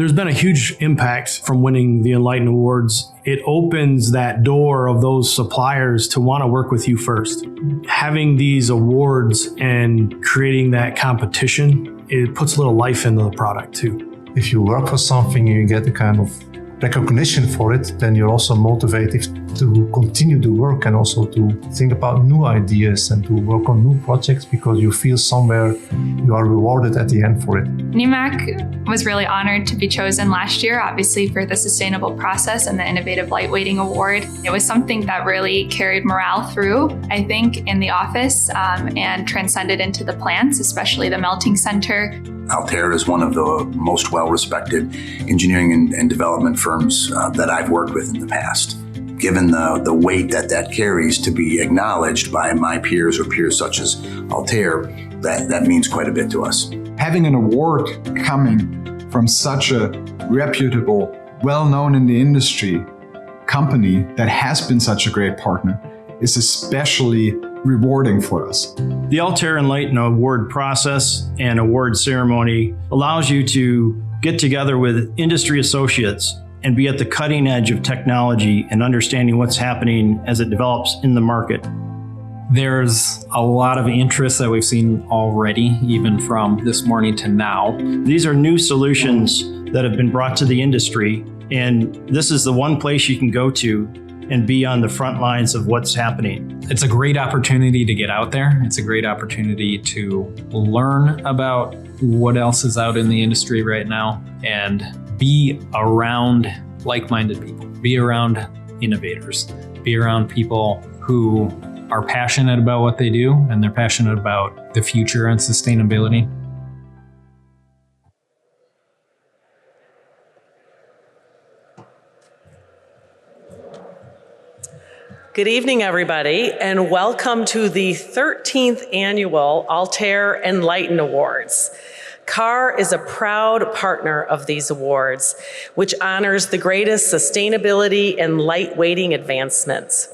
There's been a huge impact from winning the Enlighten Awards. It opens that door of those suppliers to want to work with you first. Having these awards and creating that competition, it puts a little life into the product too. If you work for something and you get the kind of recognition for it, then you're also motivated to continue to work and also to think about new ideas and to work on new projects because you feel somewhere you are rewarded at the end for it. NUMAC was really honored to be chosen last year, obviously for the sustainable process and the Innovative Lightweighting Award. It was something that really carried morale through, I think, in the office and transcended into the plants, especially the melting center. Altair is one of the most well-respected engineering and development firms that I've worked with in the past. Given the weight that carries to be acknowledged by my peers or peers such as Altair, that means quite a bit to us. Having an award coming from such a reputable, well-known in the industry company that has been such a great partner is especially rewarding for us. The Altair Enlighten Award process and award ceremony allows you to get together with industry associates and be at the cutting edge of technology and understanding what's happening as it develops in the market. There's a lot of interest that we've seen already, even from this morning to now. These are new solutions that have been brought to the industry, and this is the one place you can go to and be on the front lines of what's happening. It's a great opportunity to get out there. It's a great opportunity to learn about what else is out in the industry right now and be around like-minded people, be around innovators, be around people who are passionate about what they do and they're passionate about the future and sustainability. Good evening, everybody, and welcome to the 13th annual Altair Enlighten Awards. CAR is a proud partner of these awards, which honors the greatest sustainability and lightweighting advancements.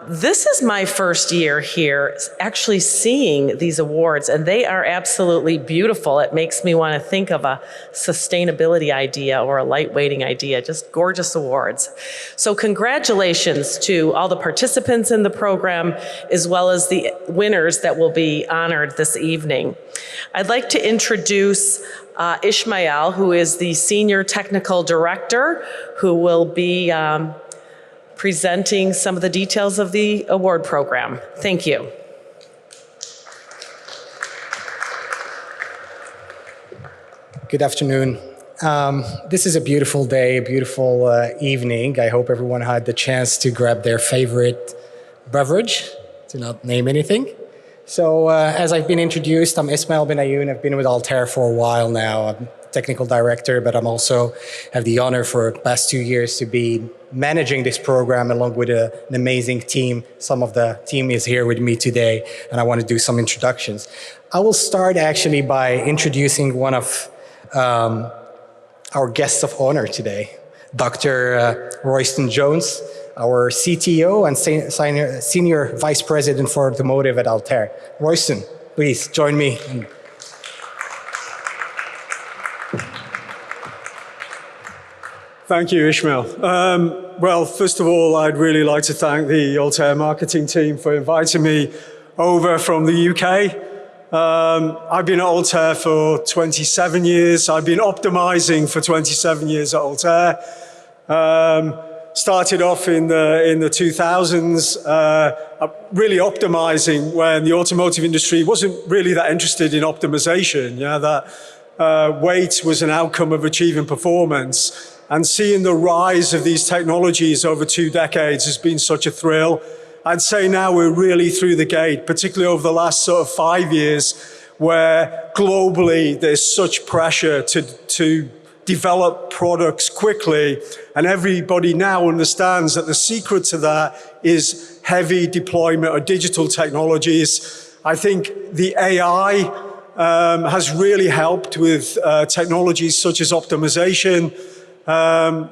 This is my first year here actually seeing these awards, and they are absolutely beautiful. It makes me want to think of a sustainability idea or a lightweighting idea, just gorgeous awards. So congratulations to all the participants in the program, as well as the winners that will be honored this evening. I'd like to introduce Ishmael, who is the Senior Technical Director, who will be presenting some of the details of the award program. Thank you. Good afternoon. This is a beautiful day, a beautiful evening. I hope everyone had the chance to grab their favorite beverage, to not name anything. So as I've been introduced, I'm Ismail Ben Ayoun. I've been with Altair for a while now. I'm technical director, but I'm also have the honor for the past 2 years to be managing this program along with an amazing team. Some of the team is here with me today, and I want to do some introductions. I will start actually by introducing one of our guests of honor today, Dr. Royston Jones, our CTO and Senior Vice President for Automotive at Altair. Royston, please join me. Thank you, Ishmael. Well, first of all, I'd really like to thank the Altair marketing team for inviting me over from the UK. I've been at Altair for 27 years. I've been optimizing for 27 years at Altair. Started off in the 2000s, really optimizing when the automotive industry wasn't really that interested in optimization. Yeah, that weight was an outcome of achieving performance. And seeing the rise of these technologies over 2 decades has been such a thrill. I'd say now we're really through the gate, particularly over the last sort of 5 years, where globally there's such pressure to develop products quickly. And everybody now understands that the secret to that is heavy deployment of digital technologies. I think the AI has really helped with technologies such as optimization.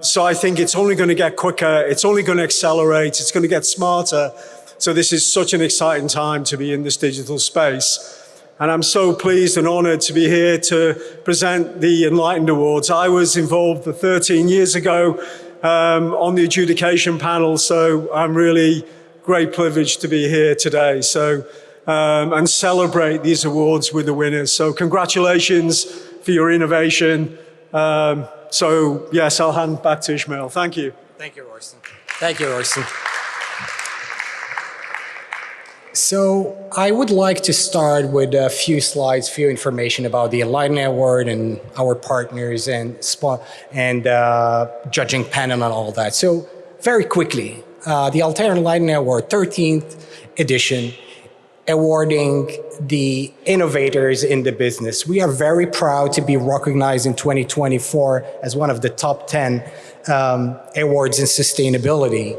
So I think it's only going to get quicker, it's only going to accelerate, it's going to get smarter. So this is such an exciting time to be in this digital space. And I'm so pleased and honored to be here to present the Enlightened Awards. I was involved 13 years ago on the adjudication panel, so I'm really great privileged to be here today. So, and celebrate these awards with the winners. So congratulations for your innovation. So yes, I'll hand back to Ishmael. Thank you. Thank you, Orson. Thank you, Orson. So I would like to start with a few slides, few information about the Enlighten Award and our partners and judging panel and all that. So very quickly, the Altair Enlighten Award, 13th edition, awarding the innovators in the business. We are very proud to be recognized in 2024 as one of the top 10 awards in sustainability.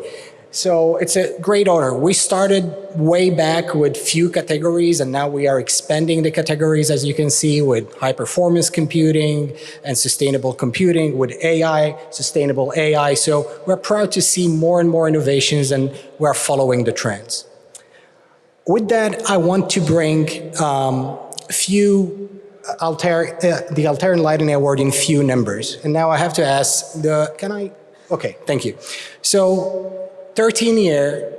So it's a great honor. We started way back with few categories, and now we are expanding the categories, as you can see, with high performance computing and sustainable computing, with AI, sustainable AI. So we're proud to see more and more innovations, and we're following the trends. With that, I want to bring the Altair Enlighten Award in few numbers. And now I have to ask okay, thank you. So 13-year,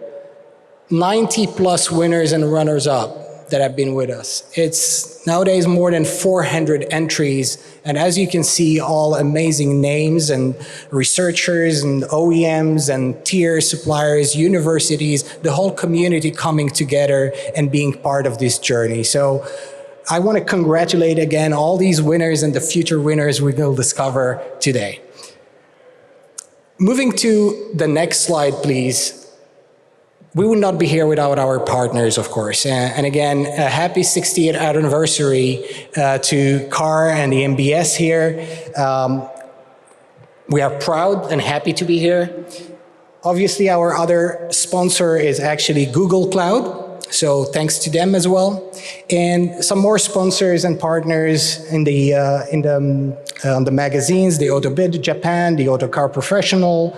90+ winners and runners-up that have been with us. It's nowadays more than 400 entries, and as you can see, all amazing names and researchers and OEMs and tier suppliers, universities, the whole community coming together and being part of this journey. So I want to congratulate again all these winners and the future winners we will discover today. Moving to the next slide, please. We would not be here without our partners, of course. And again, a happy 60th anniversary to CAR and the MBS here. We are proud and happy to be here. Obviously, our other sponsor is actually Google Cloud. So thanks to them as well. And some more sponsors and partners in the magazines, the Autobid Japan, the Autocar Professional,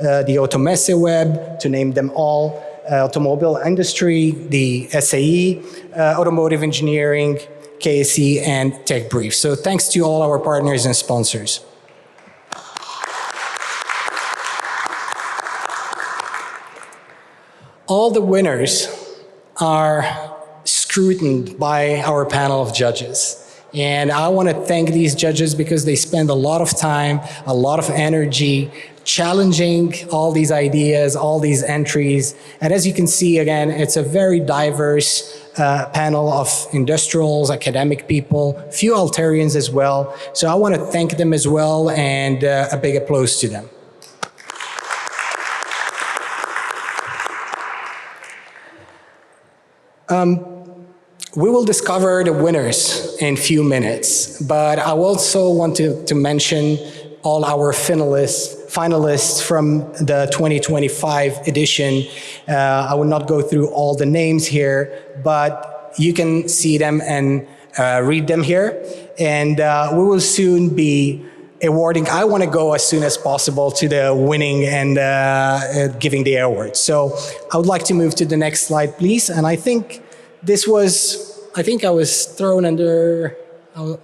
the Automesse Web, to name them all, automobile industry, the SAE, Automotive Engineering, KSE, and Tech Brief. So thanks to all our partners and sponsors. All the winners are scrutinized by our panel of judges. And I want to thank these judges because they spend a lot of time, a lot of energy, challenging all these ideas, all these entries. And as you can see, again, it's a very diverse panel of industrials, academic people, few Altairians as well. So I want to thank them as well, and a big applause to them. We will discover the winners in a few minutes, but I also want to mention all our finalists from the 2025 edition. I will not go through all the names here, but you can see them and read them here. And we will soon be awarding. I want to go as soon as possible to the winning and giving the award. So I would like to move to the next slide, please. And I think I was thrown under,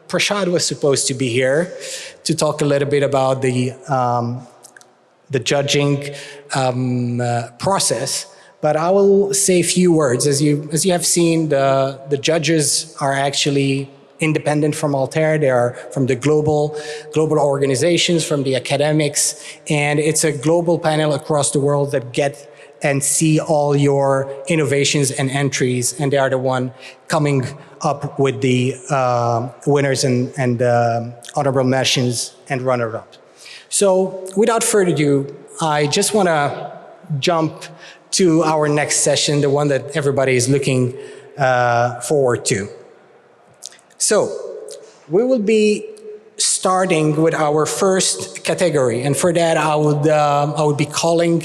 Prashad was supposed to be here to talk a little bit about the judging process, but I will say a few words. As you have seen, the judges are actually independent from Altair. They are from the global organizations, from the academics, and it's a global panel across the world that get and see all your innovations and entries, and they are the one coming up with the winners and honorable mentions and runner-up. So without further ado, I just want to jump to our next session, the one that everybody is looking forward to. So we will be starting with our first category, and for that I would be calling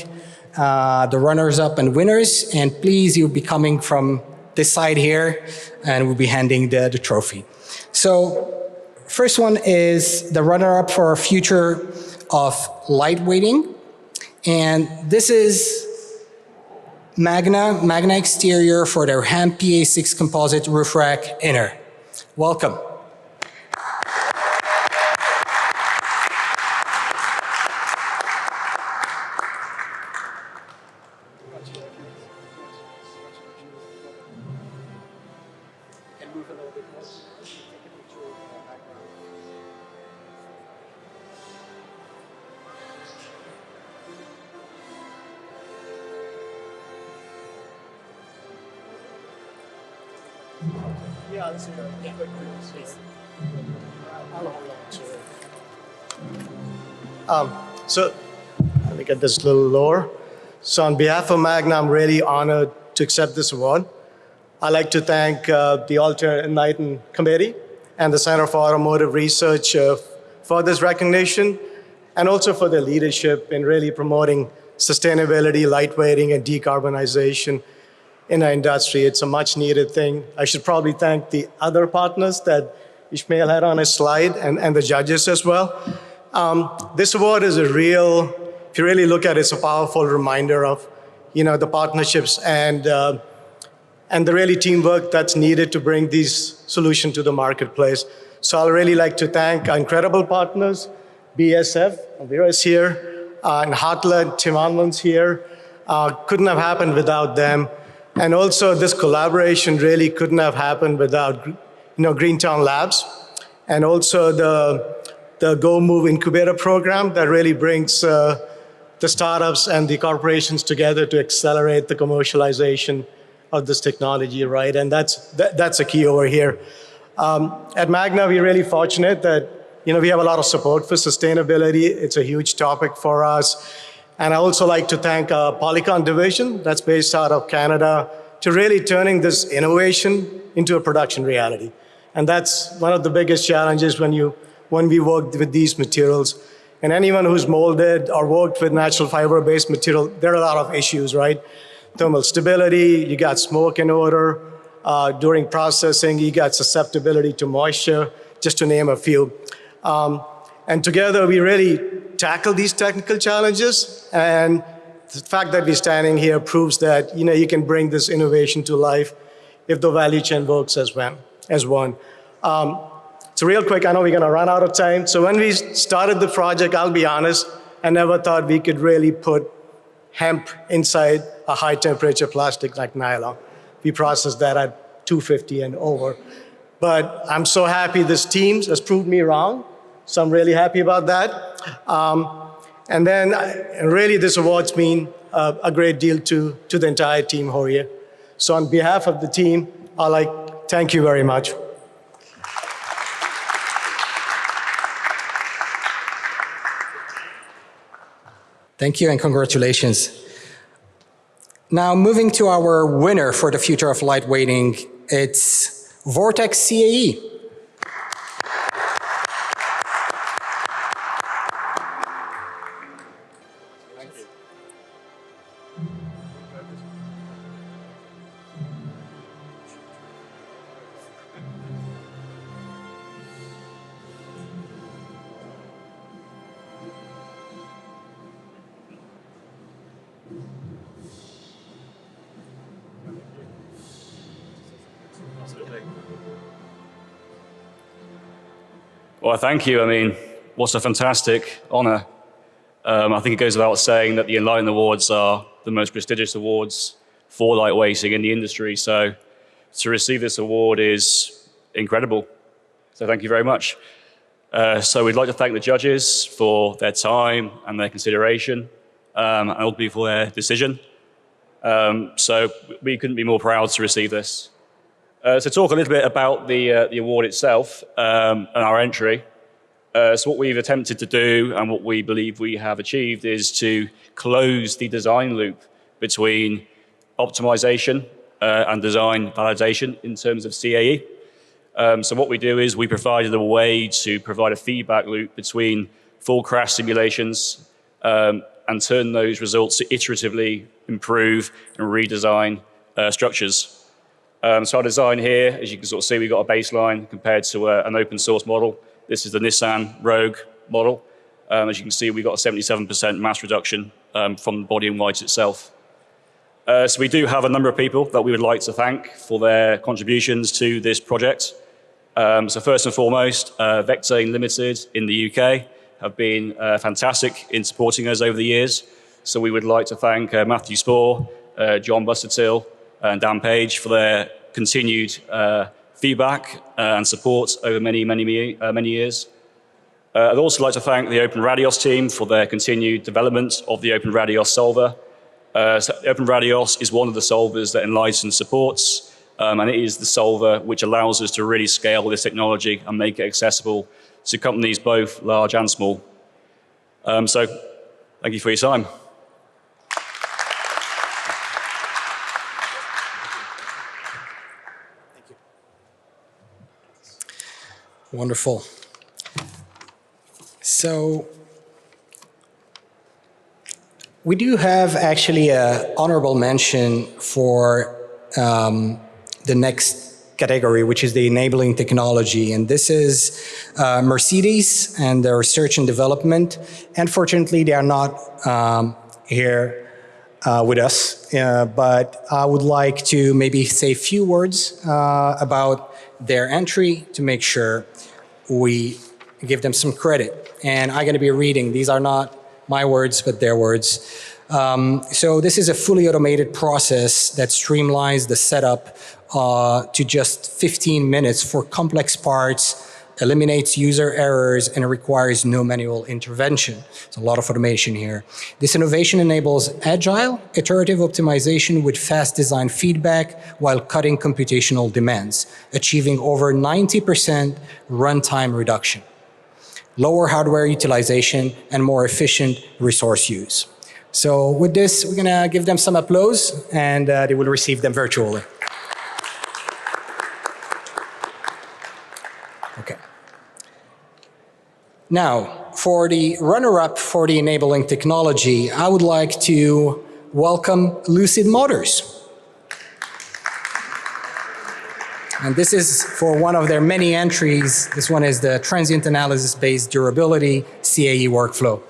the runners-up and winners, and please, you'll be coming from this side here, and we'll be handing the trophy. So, first one is the runner-up for future of lightweighting, and this is Magna Exterior for their HAM PA6 composite roof rack inner. Welcome. So let me get this a little lower. So on behalf of Magna, I'm really honored to accept this award. I'd like to thank the Altair Enlighten Committee and the Center for Automotive Research for this recognition, and also for their leadership in really promoting sustainability, lightweighting, and decarbonization in our industry. It's a much needed thing. I should probably thank the other partners that Ishmael had on his slide, and the judges as well. This award is a real, if you really look at it, it's a powerful reminder of, the partnerships and the really teamwork that's needed to bring these solutions to the marketplace. So I'd really like to thank our incredible partners, BSF, Vera's here, and Hartland, Tim Almond's here. Couldn't have happened without them. And also this collaboration really couldn't have happened without, Greentown Labs, and also the Go Move Incubator program that really brings the startups and the corporations together to accelerate the commercialization of this technology, right? And that's a key over here. At Magna, we're really fortunate that, we have a lot of support for sustainability. It's a huge topic for us. And I also like to thank our Polycon division that's based out of Canada to really turning this innovation into a production reality. And that's one of the biggest challenges when we work with these materials. And anyone who's molded or worked with natural fiber-based material, there are a lot of issues, right? Thermal stability, you got smoke and odor. During processing, you got susceptibility to moisture, just to name a few. And together, we really tackle these technical challenges. And the fact that we're standing here proves that, you can bring this innovation to life if the value chain works as one. So real quick, I know we're gonna run out of time. So when we started the project, I'll be honest, I never thought we could really put hemp inside a high temperature plastic like nylon. We processed that at 250 and over. But I'm so happy this team has proved me wrong. So I'm really happy about that. And then really this awards mean a great deal to the entire team here. So on behalf of the team, thank you very much. Thank you and congratulations. Now moving to our winner for the future of lightweighting, it's Vortex CAE. Well, thank you. I mean, what a fantastic honor. I think it goes without saying that the Enlighten Awards are the most prestigious awards for lightweighting in the industry. So to receive this award is incredible. So thank you very much. So we'd like to thank the judges for their time and their consideration, and ultimately for their decision. So we couldn't be more proud to receive this. So talk a little bit about the award itself and our entry. So what we've attempted to do and what we believe we have achieved is to close the design loop between optimization and design validation in terms of CAE. So what we do is we provided a way to provide a feedback loop between full crash simulations and turn those results to iteratively improve and redesign structures. So our design here, as you can sort of see, we've got a baseline compared to an open source model. This is the Nissan Rogue model. As you can see, we've got a 77% mass reduction from the body in white itself. So we do have a number of people that we would like to thank for their contributions to this project. So first and foremost, Vectain Limited in the UK have been fantastic in supporting us over the years. So we would like to thank Matthew Spohr, John Bustertill, and Dan Page for their continued feedback and support over many years. I'd also like to thank the Open Radios team for their continued development of the Open Radios solver. So Open Radios is one of the solvers that Enlighten supports, and it is the solver which allows us to really scale this technology and make it accessible to companies both large and small. So thank you for your time. Wonderful. So we do have actually an honorable mention for the next category, which is the enabling technology. And this is Mercedes and their research and development. Unfortunately, they are not here with us, but I would like to maybe say a few words about their entry to make sure we give them some credit. And I'm going to be reading. These are not my words, but their words. So this is a fully automated process that streamlines the setup to just 15 minutes for complex parts, eliminates user errors, and requires no manual intervention. There's a lot of automation here. This innovation enables agile, iterative optimization with fast design feedback while cutting computational demands, achieving over 90% runtime reduction, lower hardware utilization, and more efficient resource use. So with this, we're gonna give them some applause, and they will receive them virtually. Okay. Now, for the runner-up for the enabling technology, I would like to welcome Lucid Motors. And this is for one of their many entries. This one is the transient analysis-based durability CAE workflow.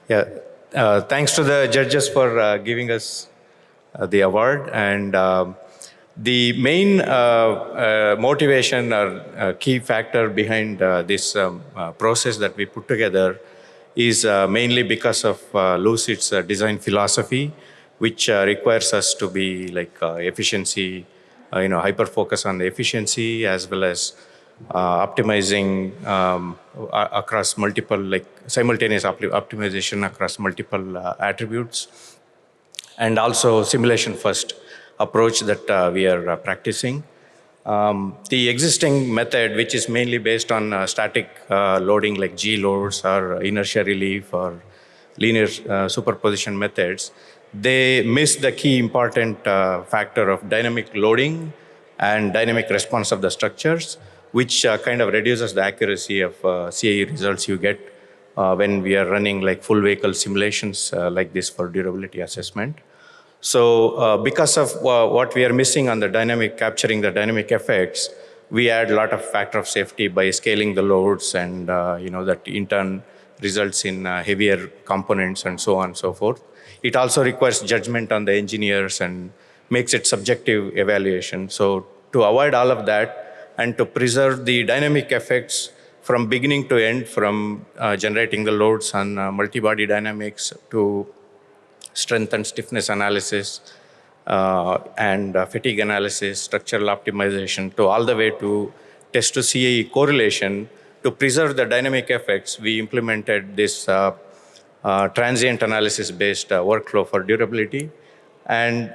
Yeah, thanks to the judges for giving us the award. And the main motivation or key factor behind this process that we put together is mainly because of Lucid's design philosophy, which requires us to be like efficiency, hyper focus on the efficiency as well as optimizing across multiple, like simultaneous optimization across multiple attributes, and also simulation first approach that we are practicing. The existing method, which is mainly based on static loading like G loads or inertia relief or linear superposition methods, they miss the key important factor of dynamic loading and dynamic response of the structures, which kind of reduces the accuracy of CAE results you get when we are running like full vehicle simulations like this for durability assessment. So because of what we are missing on the capturing the dynamic effects, we add a lot of factor of safety by scaling the loads, and that in turn results in heavier components and so on and so forth. It also requires judgment on the engineers and makes it subjective evaluation. So to avoid all of that, and to preserve the dynamic effects from beginning to end, from generating the loads on multi-body dynamics to strength and stiffness analysis and fatigue analysis, structural optimization, to all the way to test to CAE correlation, to preserve the dynamic effects, we implemented this transient analysis-based workflow for durability. And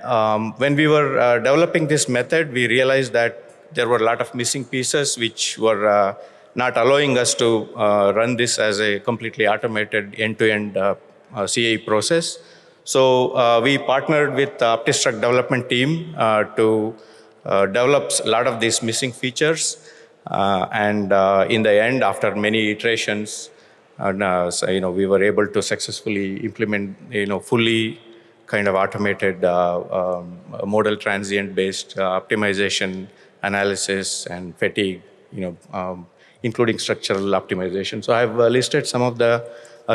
when we were developing this method, we realized that there were a lot of missing pieces which were not allowing us to run this as a completely automated end-to-end CAE process. So we partnered with the OptiStruct development team to develop a lot of these missing features. And in the end, after many iterations, so, we were able to successfully implement, fully kind of automated modal transient-based optimization analysis and fatigue, including structural optimization. So I've listed some of the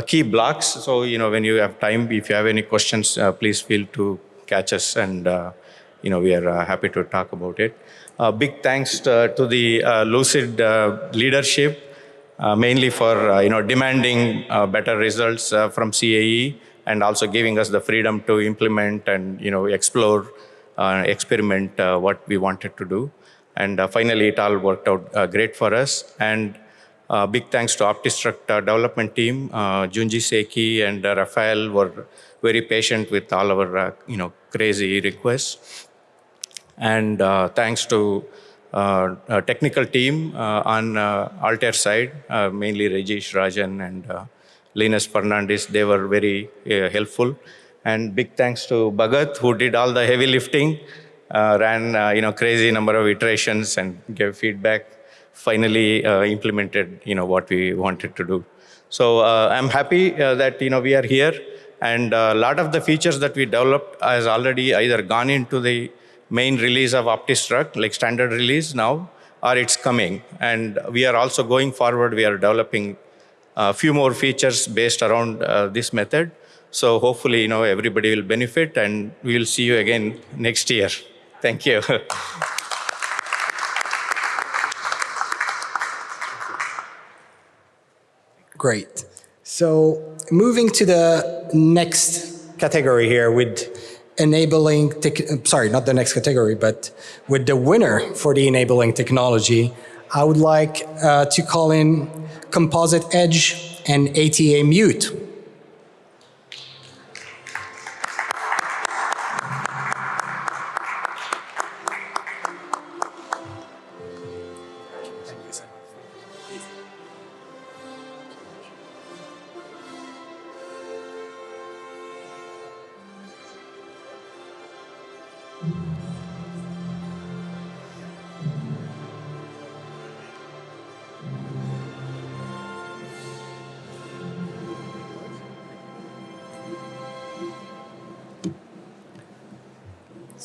key blocks. So, when you have time, if you have any questions, please feel to catch us, and, we are happy to talk about it. Big thanks to the Lucid leadership, mainly for, demanding better results from CAE, and also giving us the freedom to implement and, explore, experiment what we wanted to do. And finally, it all worked out great for us. And big thanks to OptiStruct development team. Junji Seki and Rafael were very patient with all our, crazy requests. And thanks to technical team on Altair side, mainly Rajesh Rajan and Linus Fernandez. They were very helpful. And big thanks to Bhagat, who did all the heavy lifting, ran crazy number of iterations and gave feedback. Finally implemented what we wanted to do. So I'm happy that we are here, and a lot of the features that we developed has already either gone into the main release of OptiStruct, like standard release now, or it's coming. And we are also going forward, we are developing a few more features based around this method. So hopefully, everybody will benefit, and we will see you again next year. Thank you. Great. So moving to the next category here with enabling, sorry, not the next category, but with the winner for the enabling technology, I would like to call in Composite Edge and ATA Mute.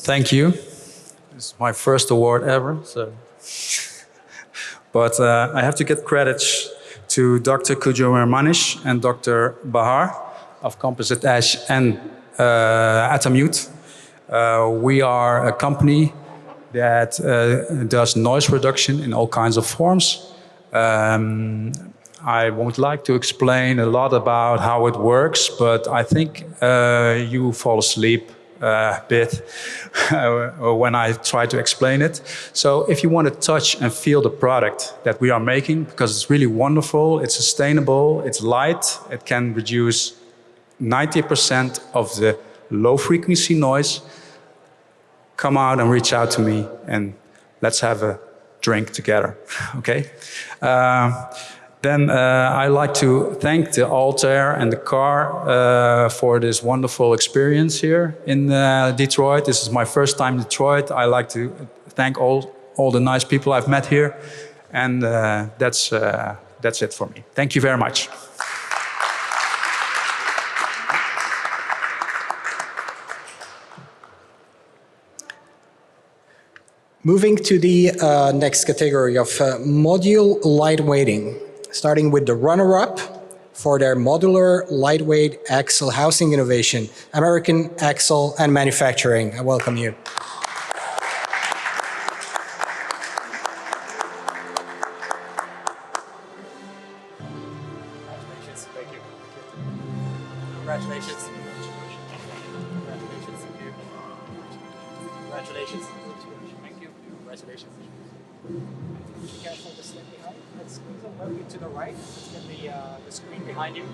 Thank you. It's my first award ever, so. But I have to give credits to Dr. Kujo Manish and Dr. Bahar of Composite Edge and Atamute. We are a company that does noise reduction in all kinds of forms. I won't like to explain a lot about how it works, but I think you fall asleep a bit when I try to explain it. So if you want to touch and feel the product that we are making, because it's really wonderful, it's sustainable, it's light, it can reduce 90% of the low frequency noise, come out and reach out to me and let's have a drink together, okay? Then I'd like to thank the Altair and the car for this wonderful experience here in Detroit. This is my first time in Detroit. I like to thank all the nice people I've met here. And that's it for me. Thank you very much. Moving to the next category of module lightweighting, starting with the runner-up for their modular lightweight axle housing innovation, American Axle and Manufacturing. I welcome you. Congratulations. Thank you. Congratulations. Congratulations. Thank you. Congratulations. Thank you. Congratulations. Be careful to slip behind. Let's squeeze a little bit to the right. Let's get the screen behind you. A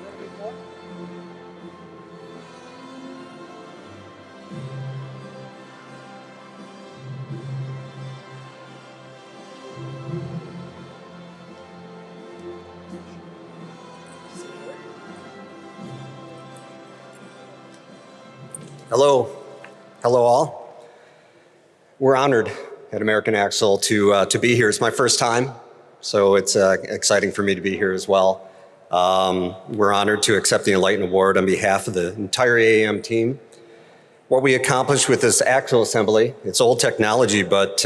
little bit more. Hello. Hello, all. We're honored at American Axle to be here. It's my first time, so it's exciting for me to be here as well. We're honored to accept the Enlighten Award on behalf of the entire AAM team. What we accomplished with this axle assembly, it's old technology, but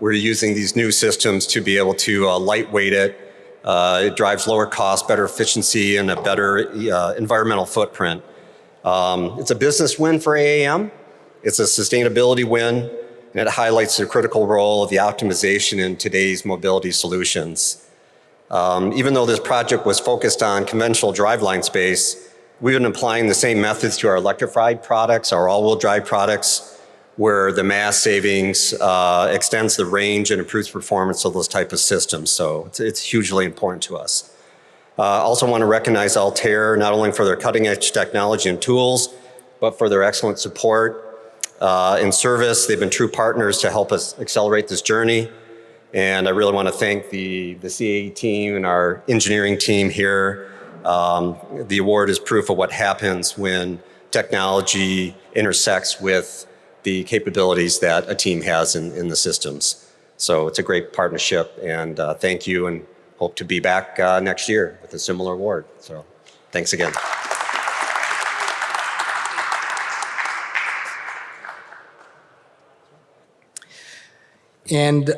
we're using these new systems to be able to lightweight it. It drives lower cost, better efficiency, and a better environmental footprint. It's a business win for AAM. It's a sustainability win, and it highlights the critical role of the optimization in today's mobility solutions. Even though this project was focused on conventional driveline space, we've been applying the same methods to our electrified products, our all-wheel drive products, where the mass savings extends the range and improves performance of those type of systems. So it's hugely important to us. Also want to recognize Altair, not only for their cutting edge technology and tools, but for their excellent support and service. They've been true partners to help us accelerate this journey. And I really want to thank the CAE team and our engineering team here. The award is proof of what happens when technology intersects with the capabilities that a team has in the systems. So it's a great partnership, and thank you, and hope to be back next year with a similar award. So thanks again. And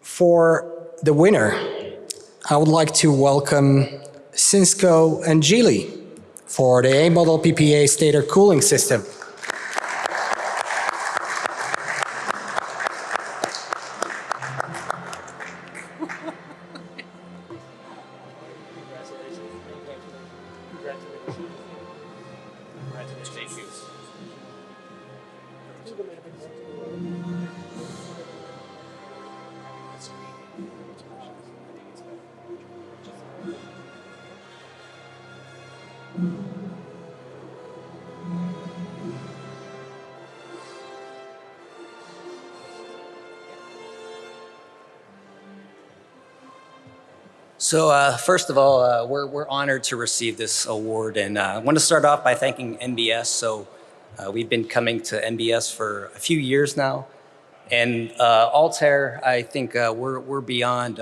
for the winner, I would like to welcome Cisco and Geely for the A-model PPA stator cooling system. So first of all, we're honored to receive this award, and I want to start off by thanking MBS. So we've been coming to MBS for a few years now, and Altair, I think we're beyond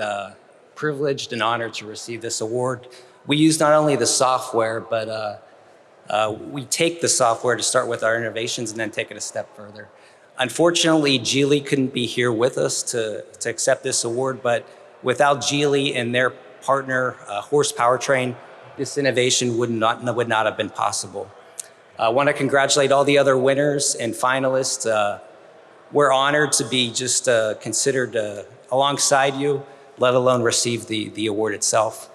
privileged and honored to receive this award. We use not only the software, but we take the software to start with our innovations and then take it a step further. Unfortunately, Geely couldn't be here with us to accept this award, but without Geely and their partner, Horse Powertrain, this innovation would not have been possible. I want to congratulate all the other winners and finalists. We're honored to be just considered alongside you, let alone receive the award itself.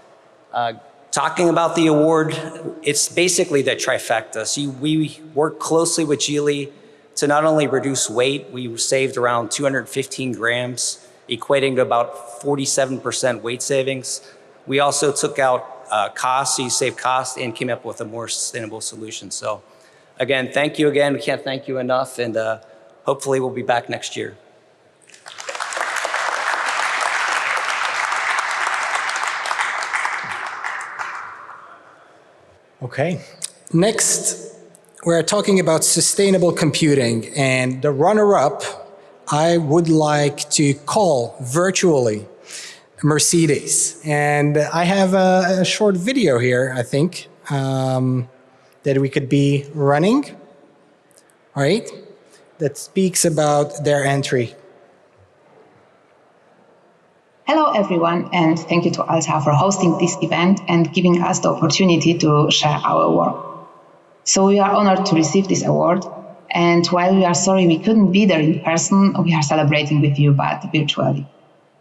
Talking about the award, it's basically the trifecta. So we worked closely with Geely to not only reduce weight, we saved around 215 grams, equating to about 47% weight savings. We also took out costs, so you save costs, and came up with a more sustainable solution. So again, thank you again. We can't thank you enough, and hopefully we'll be back next year. Okay, next we're talking about sustainable computing, and the runner-up I would like to call virtually Mercedes. And I have a short video here, I think, that we could be running, all right, that speaks about their entry. Hello everyone, and thank you to Altair for hosting this event and giving us the opportunity to share our work. So we are honored to receive this award, and while we are sorry we couldn't be there in person, we are celebrating with you but virtually.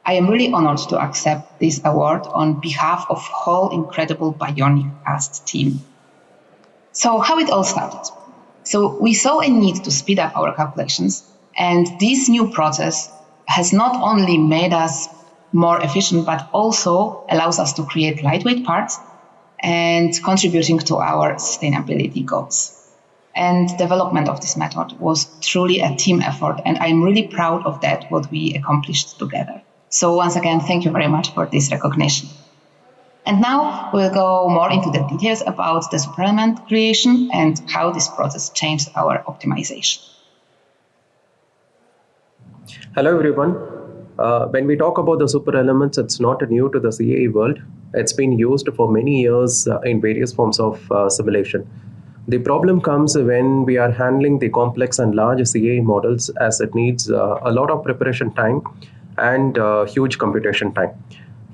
I am really honored to accept this award on behalf of whole incredible bionic cast team. So how it all started? So we saw a need to speed up our calculations, and this new process has not only made us more efficient, but also allows us to create lightweight parts and contributing to our sustainability goals. And development of this method was truly a team effort, and I'm really proud of that, what we accomplished together. So once again, thank you very much for this recognition. And now we'll go more into the details about the superelement creation and how this process changed our optimization. Hello everyone. When we talk about the superelements, it's not new to the CAE world. It's been used for many years in various forms of simulation. The problem comes when we are handling the complex and large CAE models, as it needs a lot of preparation time and huge computation time.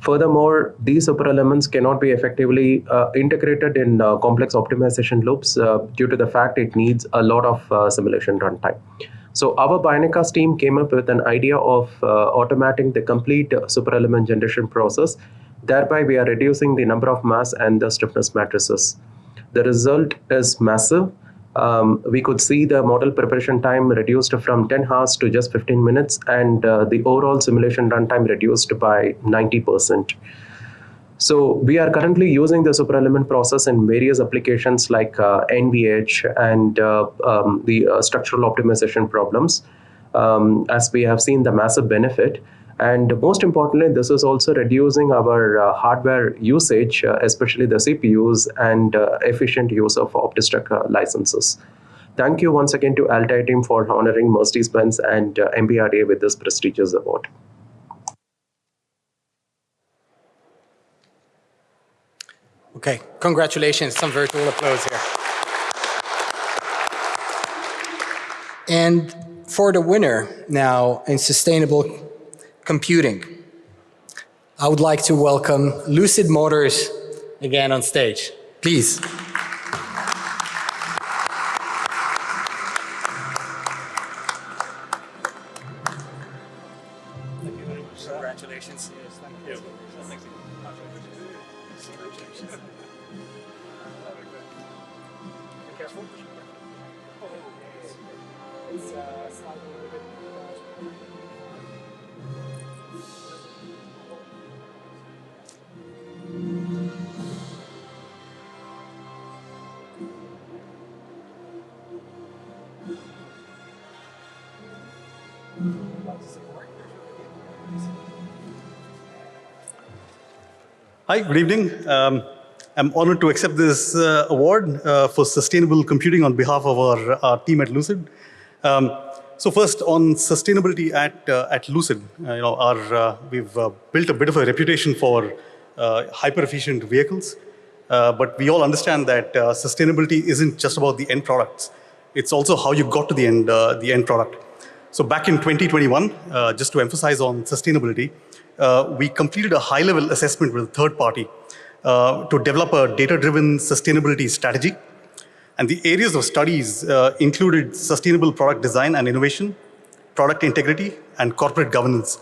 Furthermore, these superelements cannot be effectively integrated in complex optimization loops due to the fact it needs a lot of simulation runtime. So our Bionicas team came up with an idea of automating the complete superelement generation process. Thereby, we are reducing the number of mass and the stiffness matrices. The result is massive. We could see the model preparation time reduced from 10 hours to just 15 minutes, and the overall simulation runtime reduced by 90%. So we are currently using the superelement process in various applications like NVH and the structural optimization problems, as we have seen the massive benefit. And most importantly, this is also reducing our hardware usage, especially the CPUs, and efficient use of OptiStruct licenses. Thank you once again to Altair team for honoring Mercedes-Benz and MBRA with this prestigious award. Okay, congratulations, some virtual applause here. And for the winner now in sustainable computing, I would like to welcome Lucid Motors again on stage. Please. Congratulations. Yes, thank you. Thank you. Be careful. It's slide a little bit. Hi, good evening. I'm honored to accept this award for sustainable computing on behalf of our team at Lucid. So first, on sustainability at Lucid, we've built a bit of a reputation for hyper-efficient vehicles, but we all understand that sustainability isn't just about the end products. It's also how you got to the end product. So back in 2021, just to emphasize on sustainability, we completed a high-level assessment with a third party to develop a data-driven sustainability strategy. And the areas of studies included sustainable product design and innovation, product integrity, and corporate governance,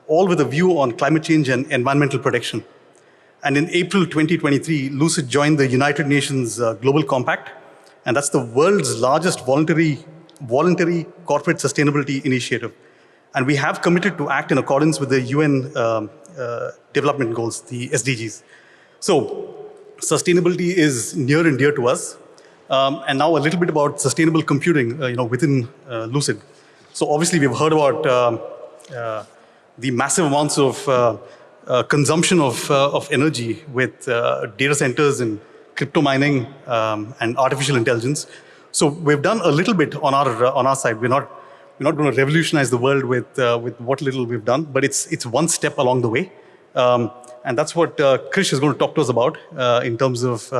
all with a view on climate change and environmental protection. And in April 2023, Lucid joined the United Nations Global Compact, and that's the world's largest voluntary corporate sustainability initiative. And we have committed to act in accordance with the UN development goals, the SDGs. So sustainability is near and dear to us. And now a little bit about sustainable computing within Lucid. So obviously we've heard about the massive amounts of consumption of energy with data centers and crypto mining and artificial intelligence. So we've done a little bit on our side. We're not going to revolutionize the world with what little we've done, but it's one step along the way. And that's what Krish is going to talk to us about in terms of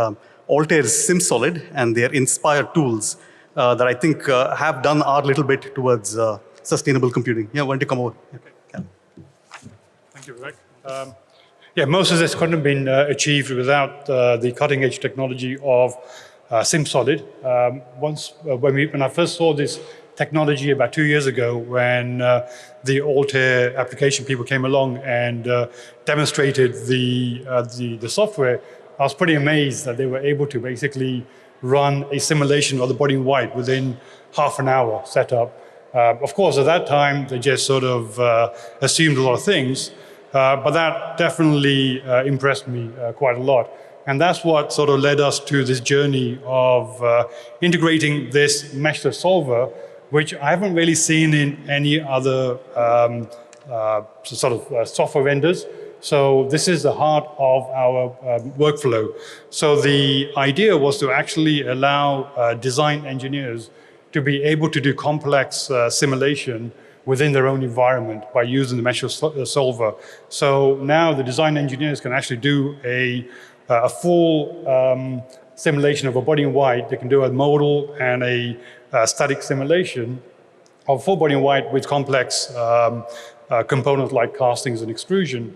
Altair's SimSolid and their inspired tools that I think have done our little bit towards sustainable computing. Yeah, why don't you come over? Okay. Yeah. Thank you, Vivek. Yeah, most of this couldn't have been achieved without the cutting-edge technology of SimSolid. When I first saw this technology about 2 years ago, when the Altair application people came along and demonstrated the software, I was pretty amazed that they were able to basically run a simulation of the body in white within half an hour setup. Of course, at that time, they just sort of assumed a lot of things, but that definitely impressed me quite a lot. And that's what sort of led us to this journey of integrating this meshless solver, which I haven't really seen in any other software vendors. So this is the heart of our workflow. So the idea was to actually allow design engineers to be able to do complex simulation within their own environment by using the mesh solver. So now the design engineers can actually do a full simulation of a body in white. They can do a modal and a static simulation of full body in white with complex components like castings and extrusions.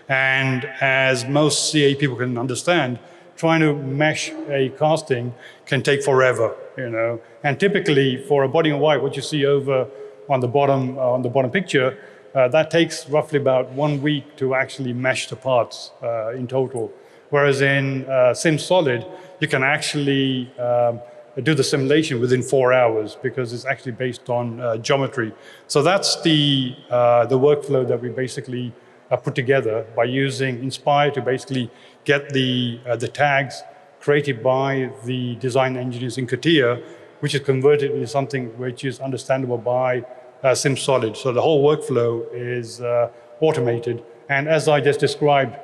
And as most CAE people can understand, trying to mesh a casting can take forever, you know. And typically for a body in white, what you see over on the bottom picture, that takes roughly about 1 week to actually mesh the parts in total. Whereas in SimSolid, you can actually do the simulation within 4 hours because it's actually based on geometry. So that's the workflow that we basically put together by using Inspire to basically get the tags created by the design engineers in CATIA, which is converted into something which is understandable by SimSolid. So the whole workflow is automated. And as I just described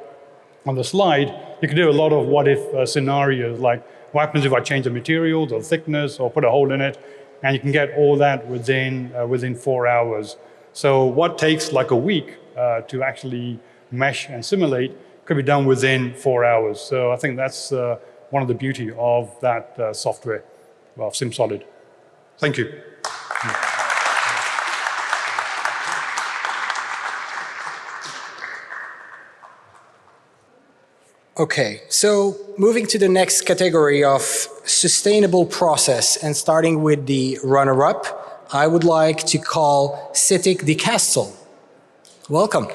on the slide, you can do a lot of what-if scenarios, like what happens if I change the materials or thickness or put a hole in it, and you can get all that within 4 hours. So what takes like a week to actually mesh and simulate could be done within 4 hours. So I think that's one of the beauty of that software, of SimSolid. Thank you. Okay, so moving to the next category of sustainable process and starting with the runner-up, I would like to call Sitik de Castel. Welcome.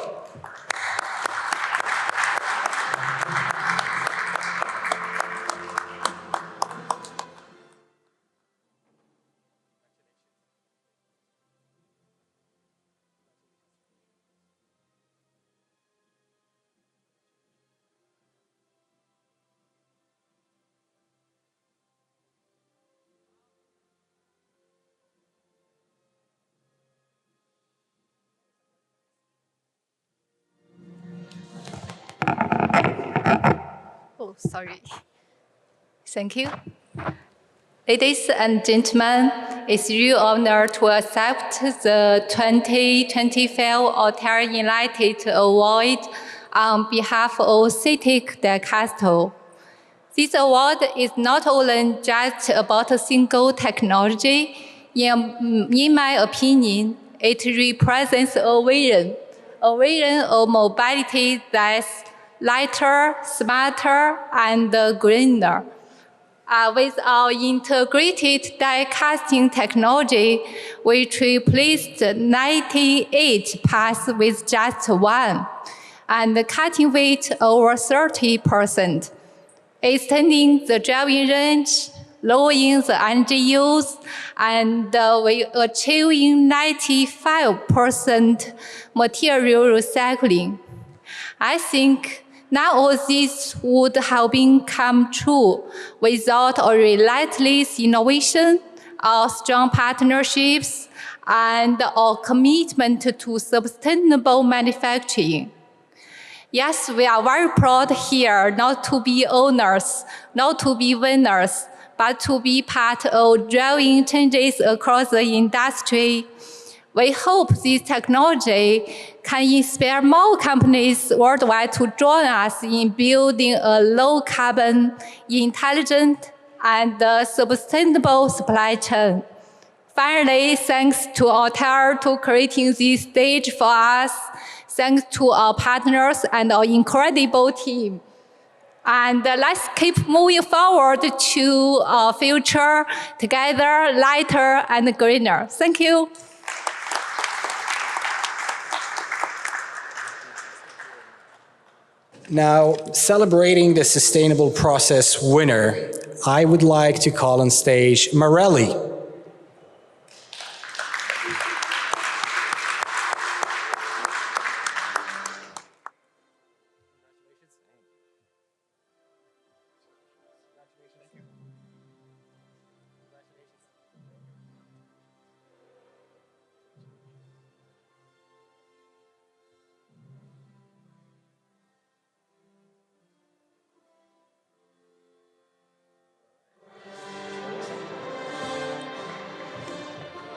Oh, sorry. Thank you. Ladies and gentlemen, it's a real honor to accept the 2025 Altair Enlighten Award on behalf of Sitik de Castel. This award is not only just about a single technology. In my opinion, it represents a vision of mobility that's lighter, smarter, and greener. With our integrated die casting technology, which replaced 98 parts with just one, and the cutting weight over 30%, extending the driving range, lowering the energy use, and we achieving 95% material recycling. I think none of this would have been come true without a relentless innovation, our strong partnerships, and our commitment to sustainable manufacturing. Yes, we are very proud here not to be owners, not to be winners, but to be part of driving changes across the industry. We hope this technology can inspire more companies worldwide to join us in building a low-carbon, intelligent, and sustainable supply chain. Finally, thanks to Altair to creating this stage for us. Thanks to our partners and our incredible team. And let's keep moving forward to our future together, lighter and greener. Thank you. Now, celebrating the sustainable process winner, I would like to call on stage Morelli.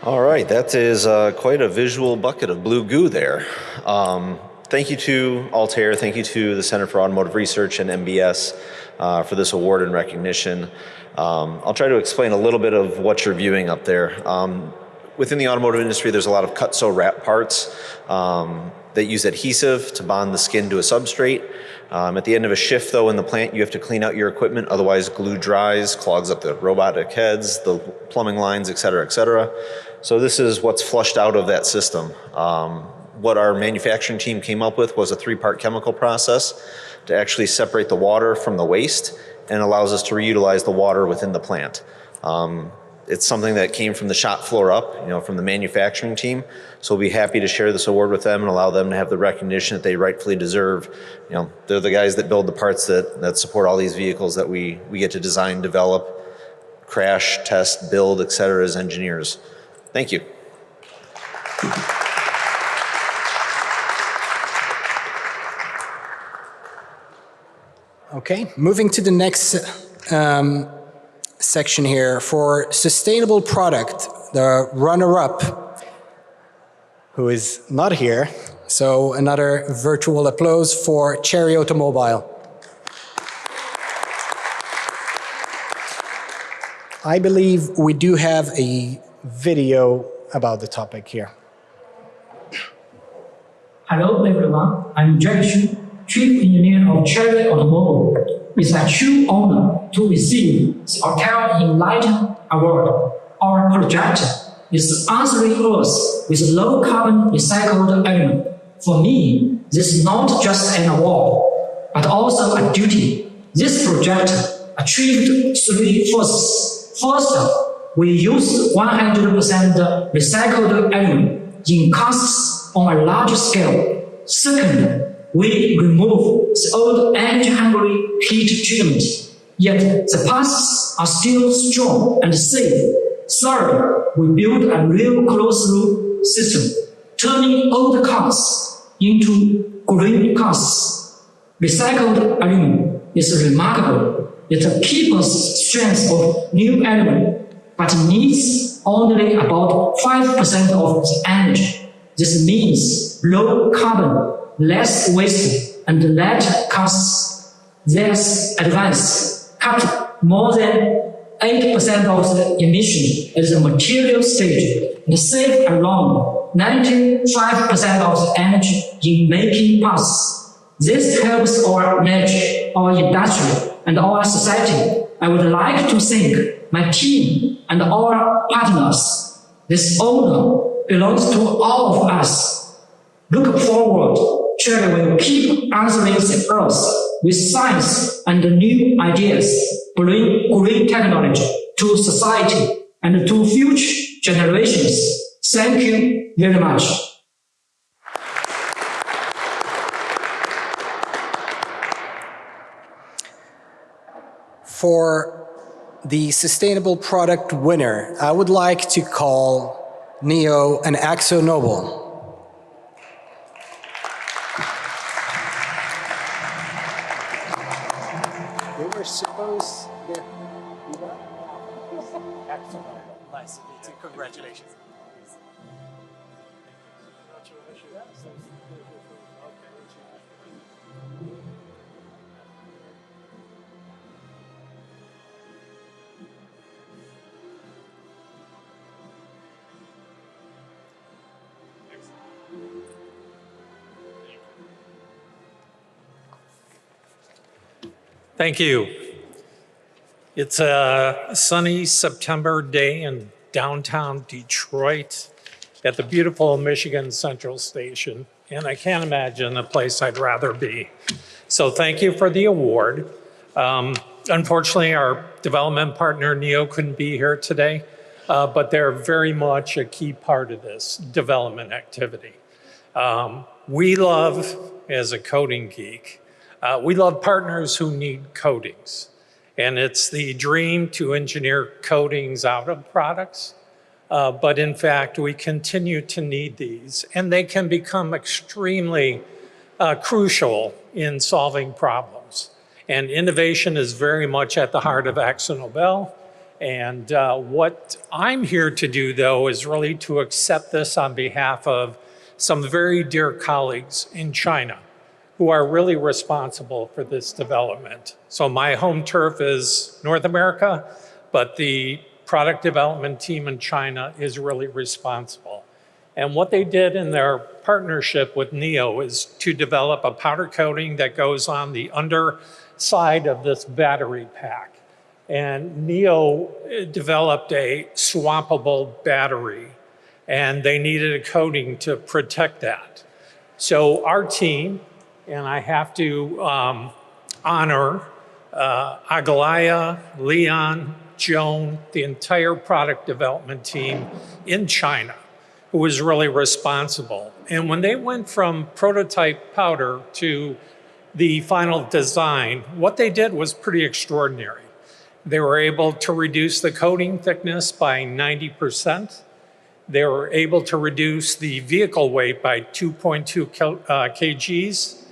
All right, that is quite a visual bucket of blue goo there. Thank you to Altair, thank you to the Center for Automotive Research and MBS for this award and recognition. I'll try to explain a little bit of what you're viewing up there. Within the automotive industry, there's a lot of cut-sew wrap parts that use adhesive to bond the skin to a substrate. At the end of a shift, though, in the plant, you have to clean out your equipment, otherwise glue dries, clogs up the robotic heads, the plumbing lines, et cetera, et cetera. So this is what's flushed out of that system. What our manufacturing team came up with was a 3-part chemical process to actually separate the water from the waste and allows us to reutilize the water within the plant. It's something that came from the shop floor up, from the manufacturing team. So we'll be happy to share this award with them and allow them to have the recognition that they rightfully deserve. They're the guys that build the parts that support all these vehicles that we get to design, develop, crash, test, build, et cetera, as engineers. Thank you. Okay, moving to the next section here for sustainable product, the runner-up, who is not here. So another virtual applause for Cherry Automobile. I believe we do have a video about the topic here. Hello everyone, I'm Jack Xu, Chief Engineer of Cherry Automobile. It's a true honor to receive the Altair Enlighten Award. Our project is answering Earth with low carbon recycled element. For me, this is not just an award, but also a duty. This project achieved 3 firsts. First, we used 100% recycled element in casts on a large scale. Second, we remove the old energy-hungry heat treatment, yet the paths are still strong and safe. Third, we build a real closed-loop system, turning old cars into green cars. Recycled aluminum is remarkable. It keeps strength of new element, but needs only about 5% of the energy. This means low carbon, less waste, and less costs. This advance cut more than 8% of the emission at the material stage and save around 95% of the energy in making parts. This helps our niche, our industry, and our society. I would like to thank my team and our partners. This honor belongs to all of us. Look forward, Cherry will keep answering the Earth with science and new ideas, bring green technology to society and to future generations. Thank you very much. For the sustainable product winner, I would like to call NIO and AkzoNobel. They were supposed to be AkzoNobel. Nice to meet you. Congratulations. Thank you. It's a sunny September day in downtown Detroit at the beautiful Michigan Central Station, and I can't imagine a place I'd rather be. So thank you for the award. Unfortunately, our development partner, NIO, couldn't be here today, but they're very much a key part of this development activity. We love, as a coating geek, we love partners who need coatings. And it's the dream to engineer coatings out of products. But in fact, we continue to need these, and they can become extremely crucial in solving problems. And innovation is very much at the heart of AkzoNobel. And what I'm here to do, though, is really to accept this on behalf of some very dear colleagues in China who are really responsible for this development. So my home turf is North America, but the product development team in China is really responsible. And what they did in their partnership with NIO is to develop a powder coating that goes on the underside of this battery pack. And NIO developed a swappable battery, and they needed a coating to protect that. So our team, and I have to honor Agalaya, Leon, Joan, the entire product development team in China, who was really responsible. And when they went from prototype powder to the final design, what they did was pretty extraordinary. They were able to reduce the coating thickness by 90%. They were able to reduce the vehicle weight by 2.2 kgs.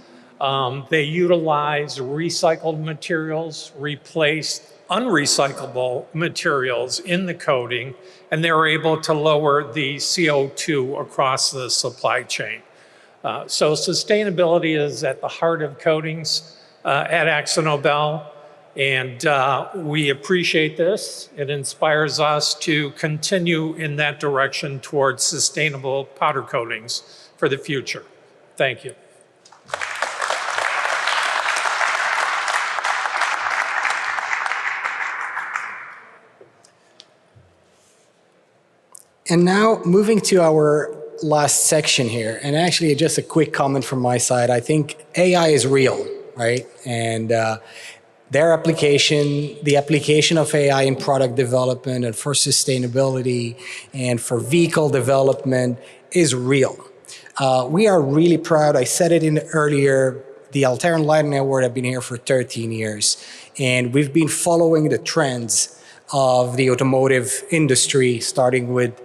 They utilized recycled materials, replaced unrecyclable materials in the coating, and they were able to lower the CO2 across the supply chain. So sustainability is at the heart of coatings at AkzoNobel, and we appreciate this. It inspires us to continue in that direction towards sustainable powder coatings for the future. Thank you. And now moving to our last section here, and actually just a quick comment from my side. I think AI is real, right? And their application, the application of AI in product development and for sustainability and for vehicle development is real. We are really proud. I said it in earlier, the Altair Enlighten Award have been here for 13 years, and we've been following the trends of the automotive industry, starting with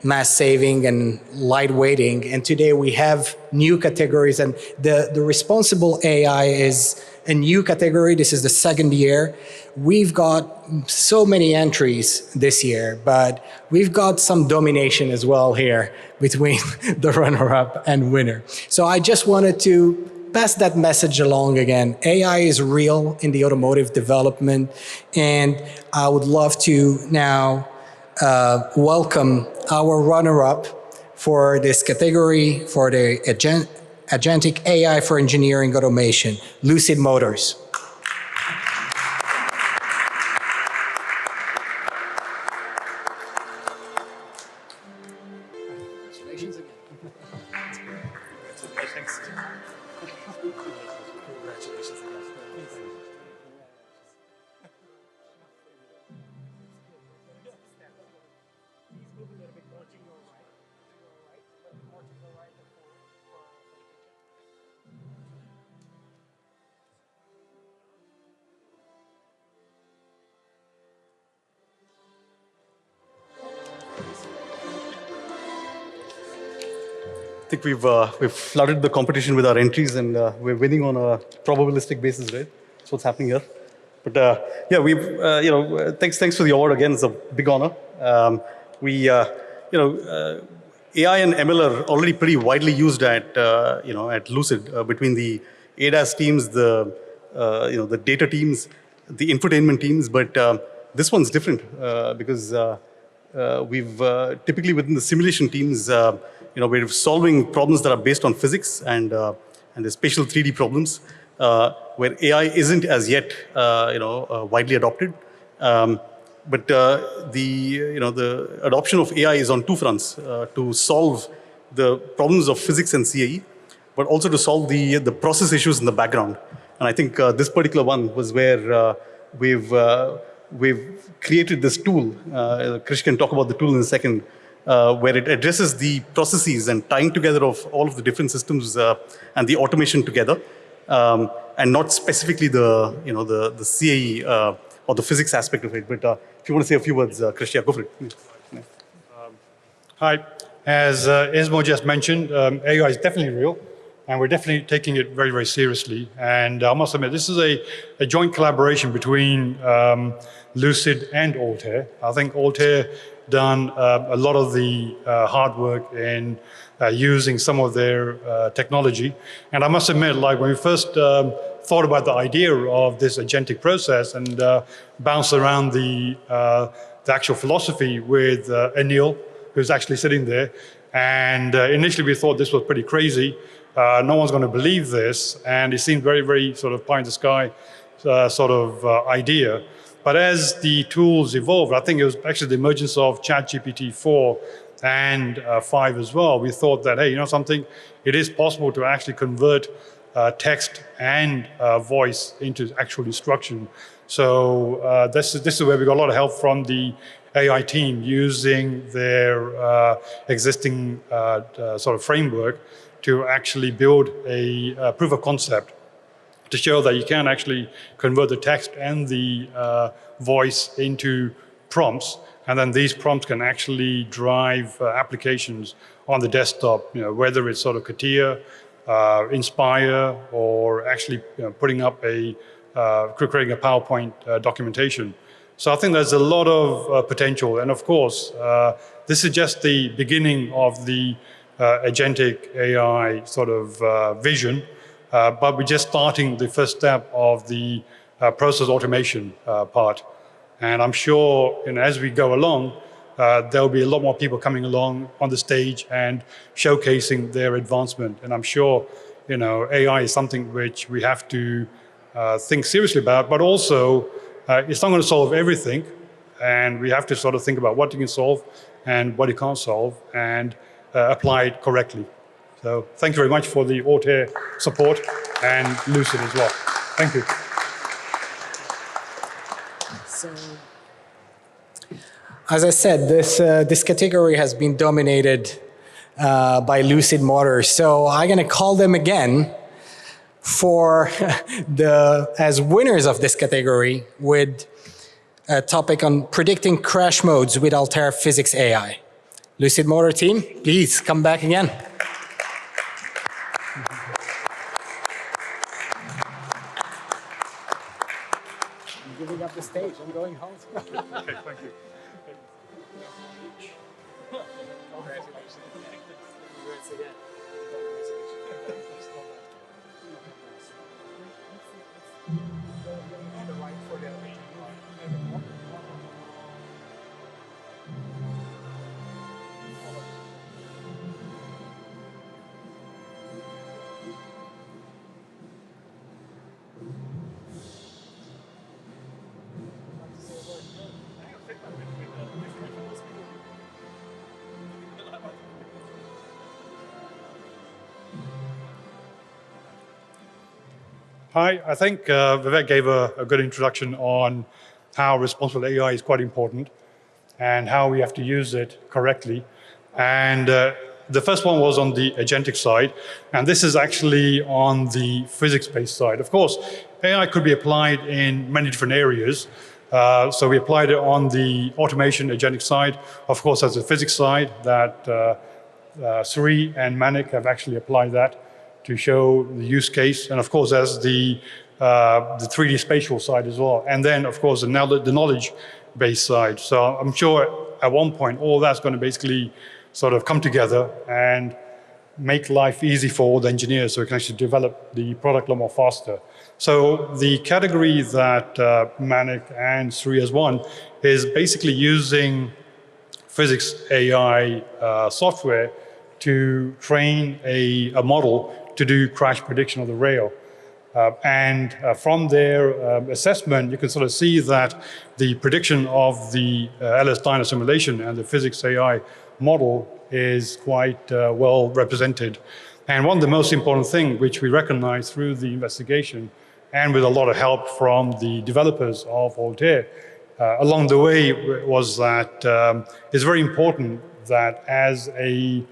mass saving and lightweighting. And today we have new categories, and the responsible AI is a new category. This is the second year. We've got so many entries this year, but we've got some domination as well here between the runner-up and winner. So I just wanted to pass that message along again. AI is real in the automotive development, and I would love to now welcome our runner-up for this category for the Agentic AI for Engineering Automation, Lucid Motors. Congratulations again. Congratulations again. I think we've flooded the competition with our entries, and we're winning on a probabilistic basis, right? That's what's happening here. But yeah, we've thanks for the award again. It's a big honor. AI and ML are already pretty widely used at at Lucid between the ADAS teams, the data teams, the infotainment teams. But this one's different because we've typically within the simulation teams. We're solving problems that are based on physics and the spatial 3D problems where AI isn't as yet widely adopted. But the adoption of AI is on two fronts: to solve the problems of physics and CAE, but also to solve the process issues in the background. And I think this particular one was where we've created this tool. Krish can talk about the tool in a second. Where it addresses the processes and tying together of all of the different systems and the automation together, and not specifically the CAE or the physics aspect of it. But if you want to say a few words, Krish, yeah, go for it. Hi. As Ismo just mentioned, AI is definitely real. and we're definitely taking it very, very seriously. And I must admit, this is a joint collaboration between Lucid and Altair. I think Altair done a lot of the hard work in using some of their technology. And I must admit, like when we first thought about the idea of this agentic process and bounced around the actual philosophy with Anil, who's actually sitting there. And initially we thought this was pretty crazy. No one's going to believe this. And it seemed very, very sort of pie in the sky sort of idea. But as the tools evolved, I think it was actually the emergence of ChatGPT 4 and 5 as well. We thought that, hey, you know something? It is possible to actually convert text and voice into actual instruction. So this is where we got a lot of help from the AI team using their existing sort of framework to actually build a proof of concept to show that you can actually convert the text and the voice into prompts. And then these prompts can actually drive applications on the desktop, you know, whether it's sort of CATIA, Inspire, or actually putting up creating a PowerPoint documentation. So I think there's a lot of potential. And of course, this is just the beginning of the agentic AI sort of vision, but we're just starting the first step of the process automation part. And I'm sure, you know, as we go along, there'll be a lot more people coming along on the stage and showcasing their advancement. And I'm sure, you know, AI is something which we have to think seriously about, but also it's not going to solve everything. And we have to sort of think about what you can solve and what you can't solve and apply it correctly. So thank you very much for the Altair support and Lucid as well. Thank you. So, as I said, this category has been dominated by Lucid Motors. So I'm going to call them again for as winners of this category with a topic on predicting crash modes with Altair Physics AI. Lucid Motor team, please come back again. I'm giving up the stage. I'm going home. Okay, thank you. Congratulations. Congrats again. Hi, I think Vivek gave a good introduction on how responsible AI is quite important and how we have to use it correctly. And the first one was on the agentic side, and this is actually on the physics-based side. Of course, AI could be applied in many different areas. So we applied it on the automation agentic side. Of course, there's a physics side that Sri and Manik have actually applied that to show the use case. And of course, there's the 3D spatial side as well. And then, of course, the knowledge-based side. So I'm sure at one point, all that's going to basically sort of come together and make life easy for all the engineers so we can actually develop the product a lot more faster. So the category that Manik and Sri has won is basically using physics AI software to train a model to do crash prediction of the rail. And from their assessment, you can sort of see that the prediction of the LS Dyno simulation and the physics AI model is quite well represented. And one of the most important things which we recognize through the investigation and with a lot of help from the developers of Altair along the way was that it's very important that as a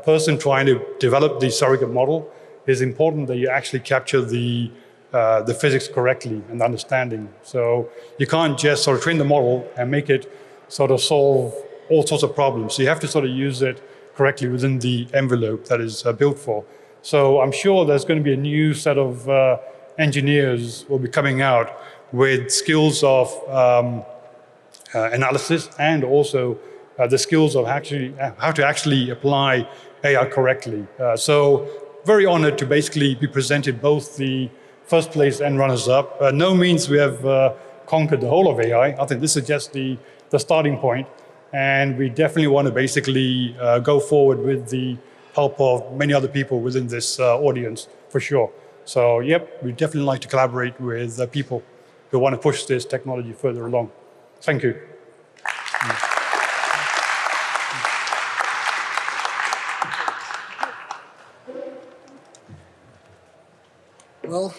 person trying to develop the surrogate model, it's important that you actually capture the physics correctly and understanding. So you can't just sort of train the model and make it sort of solve all sorts of problems. So you have to sort of use it correctly within the envelope that is built for. So I'm sure there's going to be a new set of engineers will be coming out with skills of analysis and also the skills of how to actually apply AI correctly. So very honored to basically be presented both the first place and runners-up. No means we have conquered the whole of AI. I think this is just the starting point, and we definitely want to basically go forward with the help of many other people within this audience, for sure. So, yep, we'd definitely like to collaborate with people who want to push this technology further along. Thank you. Well,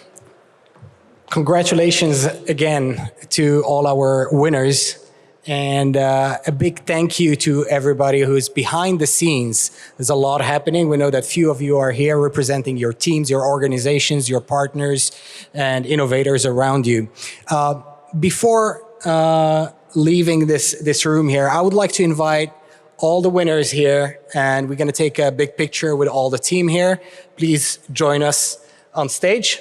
congratulations again to all our winners. And a big thank you to everybody who's behind the scenes. There's a lot happening. We know that few of you are here representing your teams, your organizations, your partners, and innovators around you. Before leaving this room here, I would like to invite all the winners here, and we're going to take a big picture with all the team here. Please join us on stage.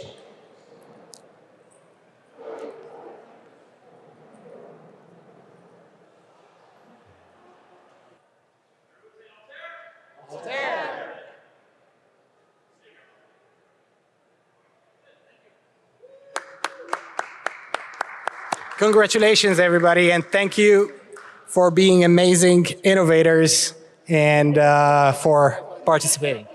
Congratulations, everybody, and thank you for being amazing innovators and for participating.